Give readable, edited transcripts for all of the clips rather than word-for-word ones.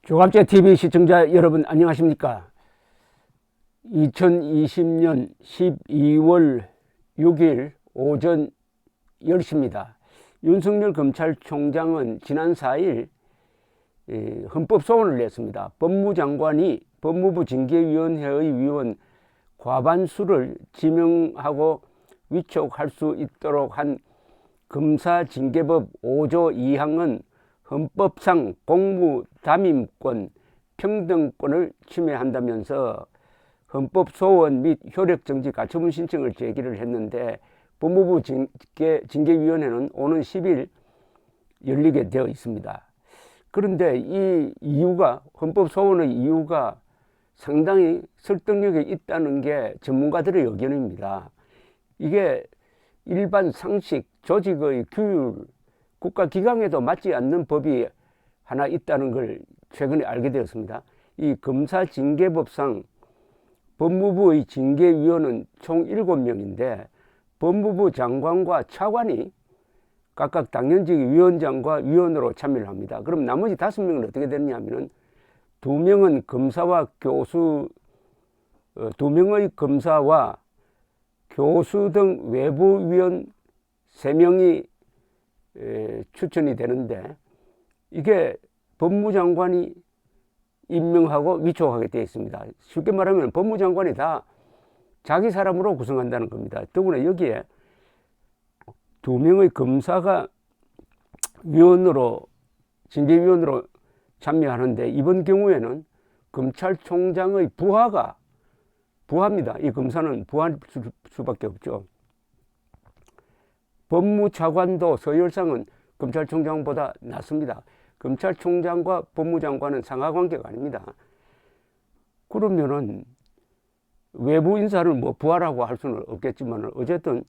조갑제 TV 시청자 여러분 안녕하십니까? 2020년 12월 6일 오전 10시입니다. 윤석열 검찰총장은 지난 4일 헌법소원을 냈습니다. 법무장관이 법무부 징계위원회의 위원 과반수를 지명하고 위촉할 수 있도록 한 검사징계법 5조 2항은 헌법상 공무담임권, 평등권을 침해한다면서 헌법소원 및 효력정지 가처분 신청을 제기를 했는데 법무부 징계위원회는 오는 10일 열리게 되어 있습니다. 그런데 이 이유가, 헌법소원의 이유가 상당히 설득력이 있다는 게 전문가들의 의견입니다. 이게 일반 상식, 조직의 규율, 국가기강에도 맞지 않는 법이 하나 있다는 걸 최근에 알게 되었습니다. 이 검사징계법상 법무부의 징계위원은 총 7명인데 법무부 장관과 차관이 각각 당연직 위원장과 위원으로 참여를 합니다. 그럼 나머지 5명은 어떻게 되느냐 하면은 2명은 검사와 교수, 2명의 검사와 교수 등 외부위원 3명이 추천이 되는데 이게 법무장관이 임명하고 위촉하게 되어 있습니다. 쉽게 말하면 법무장관이 다 자기 사람으로 구성한다는 겁니다. 더구나 여기에 2명의 검사가 위원으로, 징계위원으로 참여하는데 이번 경우에는 검찰총장의 부하입니다. 이 검사는 부할 수밖에 없죠. 법무차관도 서열상은 검찰총장보다 낮습니다. 검찰총장과 법무장관은 상하관계가 아닙니다. 그러면은 외부 인사를 뭐 부하라고 할 수는 없겠지만 어쨌든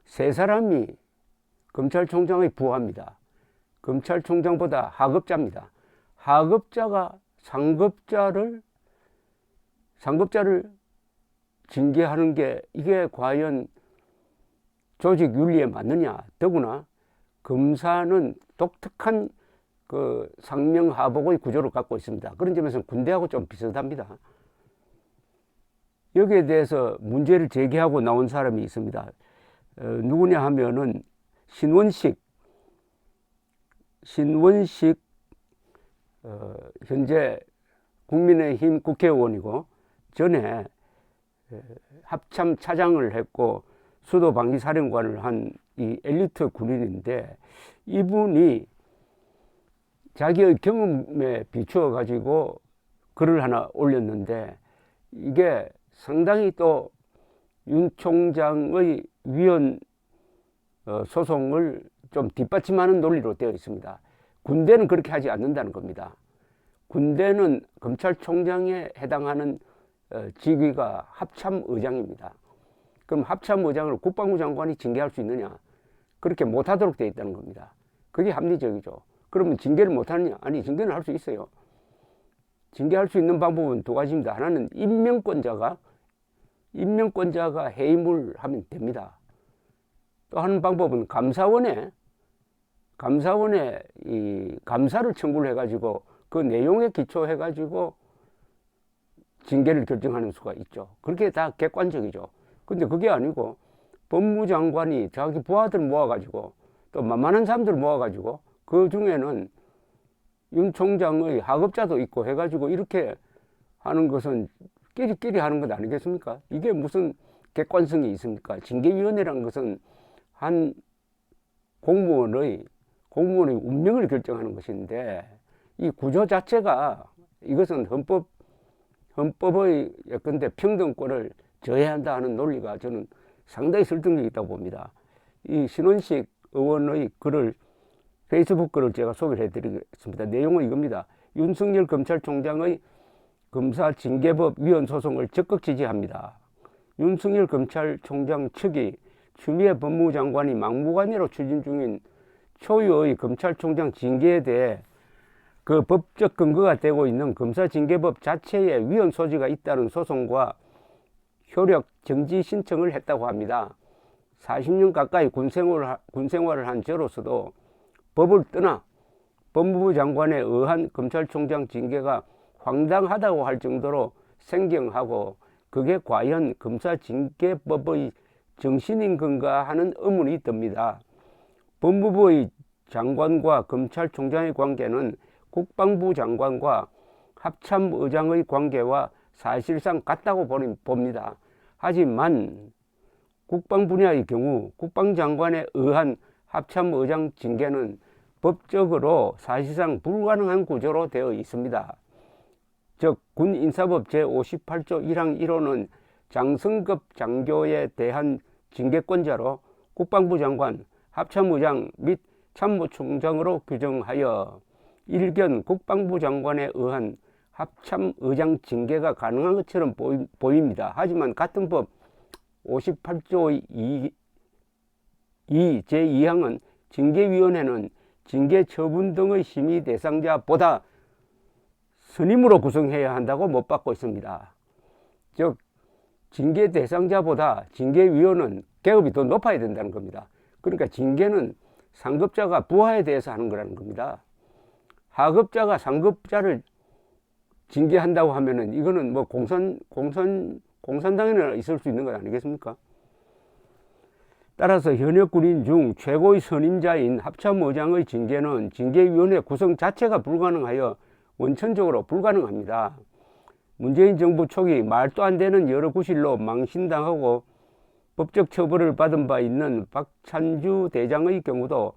3사람이 검찰총장의 부하입니다. 검찰총장보다 하급자입니다. 하급자가 상급자를 징계하는 게 이게 과연 조직 윤리에 맞느냐. 더구나 검사는 독특한 그 상명하복의 구조를 갖고 있습니다. 그런 점에서 군대하고 좀 비슷합니다. 여기에 대해서 문제를 제기하고 나온 사람이 있습니다. 누구냐 하면은 신원식 현재 국민의힘 국회의원이고 전에 합참 차장을 했고 수도방위사령관을 한 이 엘리트 군인인데 이분이 자기의 경험에 비추어 가지고 글을 하나 올렸는데 이게 상당히 또 윤 총장의 위헌 소송을 좀 뒷받침하는 논리로 되어 있습니다. 군대는 그렇게 하지 않는다는 겁니다. 군대는 검찰총장에 해당하는 직위가 합참의장입니다. 그럼 합참의장을 국방부 장관이 징계할 수 있느냐? 그렇게 못하도록 되어 있다는 겁니다. 그게 합리적이죠. 그러면 징계를 못하느냐? 아니, 징계는 할 수 있어요. 징계할 수 있는 방법은 2가지입니다. 하나는 임명권자가 해임을 하면 됩니다. 또 한 방법은 감사원에 이 감사를 청구를 해가지고 그 내용에 기초해가지고 징계를 결정하는 수가 있죠. 그렇게 다 객관적이죠. 근데 그게 아니고 법무장관이 자기 부하들 모아가지고 또 만만한 사람들 모아가지고 그 중에는 윤 총장의 하급자도 있고 해가지고 이렇게 하는 것은 끼리끼리 하는 것 아니겠습니까? 이게 무슨 객관성이 있습니까? 징계위원회라는 것은 한 공무원의 운명을 결정하는 것인데 이 구조 자체가 이것은 헌법의 예컨대 평등권을 저해한다 하는 논리가 저는 상당히 설득력이 있다고 봅니다. 이 신원식 의원의 글을, 페이스북 글을 제가 소개를 해드리겠습니다. 내용은 이겁니다. 윤석열 검찰총장의 검사징계법 위헌 소송을 적극 지지합니다. 윤석열 검찰총장 측이 추미애 법무장관이 막무가내로 추진 중인 초유의 검찰총장 징계에 대해 그 법적 근거가 되고 있는 검사징계법 자체에 위헌 소지가 있다는 소송과 효력 정지 신청을 했다고 합니다. 40년 가까이 군 생활을 한 저로서도 법을 떠나 법무부 장관에 의한 검찰총장 징계가 황당하다고 할 정도로 생경하고 그게 과연 검사징계법의 정신인 건가 하는 의문이 듭니다. 법무부의 장관과 검찰총장의 관계는 국방부 장관과 합참의장의 관계와 사실상 같다고 봅니다. 하지만 국방 분야의 경우 국방장관에 의한 합참의장 징계는 법적으로 사실상 불가능한 구조로 되어 있습니다. 즉 군인사법 제58조 1항 1호는 장성급 장교에 대한 징계권자로 국방부 장관, 합참의장 및 참모총장으로 규정하여 일견 국방부 장관에 의한 합참의장 징계가 가능한 것처럼 보입니다. 하지만 같은 법 58조의 제2항은 징계위원회는 징계 처분 등의 심의 대상자보다 선임으로 구성해야 한다고 못 받고 있습니다. 즉 징계 대상자보다 징계위원은 계급이 더 높아야 된다는 겁니다. 그러니까 징계는 상급자가 부하에 대해서 하는 거라는 겁니다. 하급자가 상급자를 징계한다고 하면은 이거는 뭐 공산당에는 있을 수 있는 것 아니겠습니까? 따라서 현역 군인 중 최고의 선임자인 합참의장의 징계는 징계위원회 구성 자체가 불가능하여 원천적으로 불가능합니다. 문재인 정부 초기 말도 안 되는 여러 구실로 망신당하고 법적 처벌을 받은 바 있는 박찬주 대장의 경우도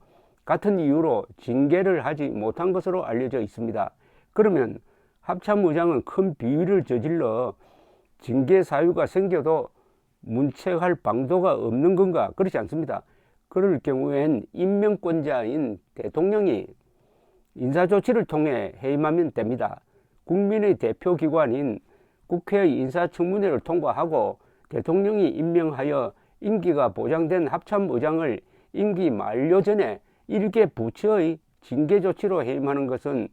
같은 이유로 징계를 하지 못한 것으로 알려져 있습니다. 그러면 합참의장은 큰 비위를 저질러 징계 사유가 생겨도 문책할 방도가 없는 건가? 그렇지 않습니다. 그럴 경우엔 임명권자인 대통령이 인사조치를 통해 해임하면 됩니다. 국민의 대표기관인 국회의 인사청문회를 통과하고 대통령이 임명하여 임기가 보장된 합참의장을 임기 만료 전에 일개 부처의 징계조치로 해임하는 것은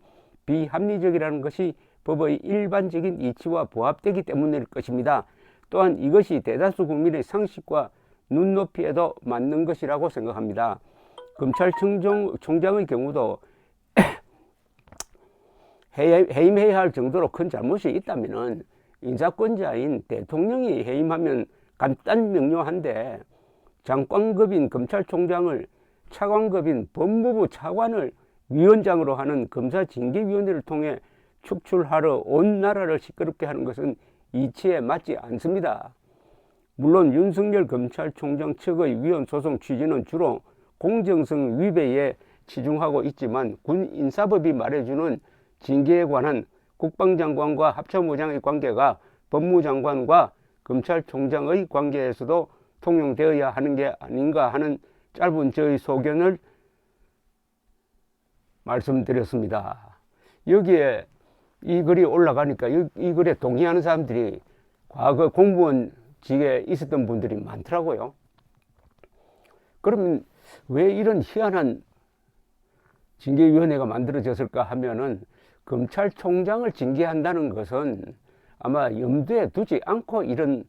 비합리적이라는 것이 법의 일반적인 이치와 부합되기 때문일 것입니다. 또한 이것이 대다수 국민의 상식과 눈높이에도 맞는 것이라고 생각합니다. 검찰총장의 경우도 해임해야 할 정도로 큰 잘못이 있다면 인사권자인 대통령이 해임하면 간단 명료한데 장관급인 검찰총장을 차관급인 법무부 차관을 위원장으로 하는 검사징계위원회를 통해 축출하러 온 나라를 시끄럽게 하는 것은 이치에 맞지 않습니다. 물론 윤석열 검찰총장 측의 위헌 소송 취지는 주로 공정성 위배에 치중하고 있지만 군 인사법이 말해주는 징계에 관한 국방장관과 합참의장의 관계가 법무장관과 검찰총장의 관계에서도 통용되어야 하는 게 아닌가 하는 짧은 저의 소견을 말씀드렸습니다. 여기에 이 글이 올라가니까 이 글에 동의하는 사람들이 과거 공무원직에 있었던 분들이 많더라고요. 그러면 왜 이런 희한한 징계위원회가 만들어졌을까 하면은 검찰총장을 징계한다는 것은 아마 염두에 두지 않고 이런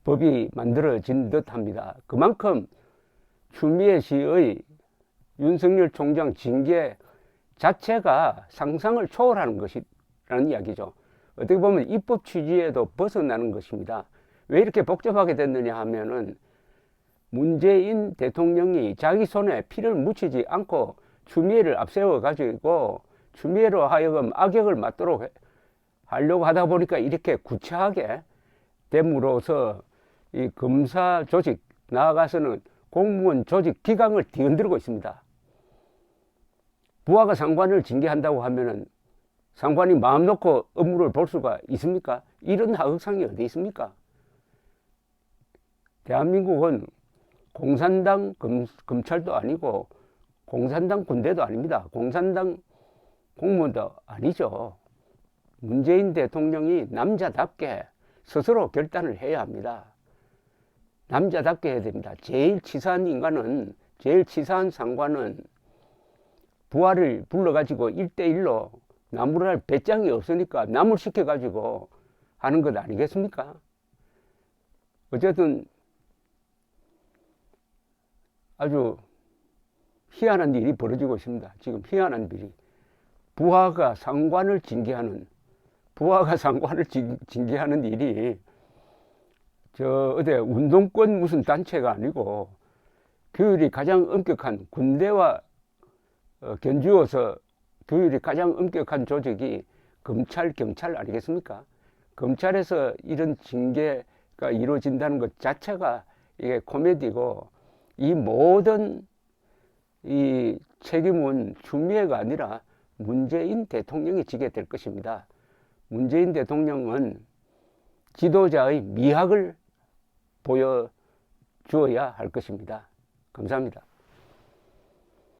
법이 만들어진 듯 합니다. 그만큼 추미애 시의 윤석열 총장 징계 자체가 상상을 초월하는 것이라는 이야기죠. 어떻게 보면 입법 취지에도 벗어나는 것입니다. 왜 이렇게 복잡하게 됐느냐 하면은 문재인 대통령이 자기 손에 피를 묻히지 않고 추미애를 앞세워 가지고 추미애로 하여금 악역을 맡도록 하려고 하다 보니까 이렇게 구차하게 됨으로써 이 검사 조직 나아가서는 공무원 조직 기강을 뒤흔들고 있습니다. 부하가 상관을 징계한다고 하면은 상관이 마음 놓고 업무를 볼 수가 있습니까? 이런 하극상이 어디 있습니까? 대한민국은 공산당 검찰도 아니고 공산당 군대도 아닙니다. 공산당 공무원도 아니죠. 문재인 대통령이 남자답게 스스로 결단을 해야 합니다. 남자답게 해야 됩니다. 제일 치사한 인간은, 제일 치사한 상관은 부하를 불러가지고 1대1로 나무랄 배짱이 없으니까 나무를 시켜가지고 하는 것 아니겠습니까? 어쨌든 아주 희한한 일이 벌어지고 있습니다. 지금 희한한 일이. 부하가 상관을 징계하는 징계하는 일이 어디 운동권 무슨 단체가 아니고 규율이 가장 엄격한 군대와 견주어서 규율이 가장 엄격한 조직이 검찰, 경찰 아니겠습니까? 검찰에서 이런 징계가 이루어진다는 것 자체가 이게 코미디고, 이 모든 이 책임은 추미애가 아니라 문재인 대통령이 지게 될 것입니다. 문재인 대통령은 지도자의 미학을 보여주어야 할 것입니다. 감사합니다.